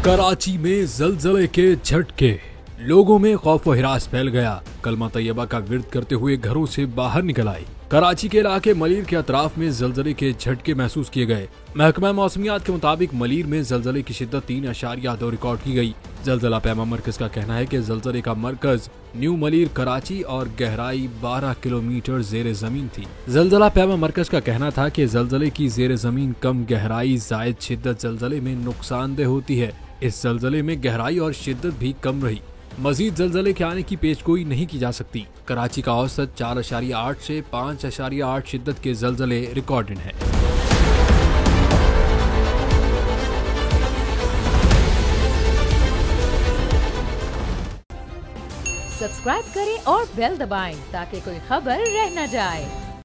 कराची में जलजले के झटके, लोगों में खौफ व हिरास फैल गया। कलमा तैयबा का विर्द करते हुए घरों से बाहर निकल आए। कराची के इलाके मलीर के अतराफ में जलजले के झटके महसूस किए गए। महकमा मौसमियात के मुताबिक मलीर में जलजले की शिद्दत 3.2 रिकॉर्ड की गई। जलजला पैमा मरकज का कहना है कि जलजले का मरकज न्यू मलीर कराची और गहराई 12 किलोमीटर जेर जमीन थी। जलजला पैमा मरकज का कहना था कि जलजले की जेर जमीन कम गहराई जायद शिद्दत जलजले में नुकसानदेह होती है। इस जलजले में गहराई और शिद्दत भी कम रही। मजीद जलजले के आने की पेशगोई नहीं की जा सकती। कराची का औसत 4.8 से 5.8 शिद्दत के जलजले रिकॉर्डेड हैं। सब्सक्राइब करें और बेल दबाएं ताकि कोई खबर रह न जाए।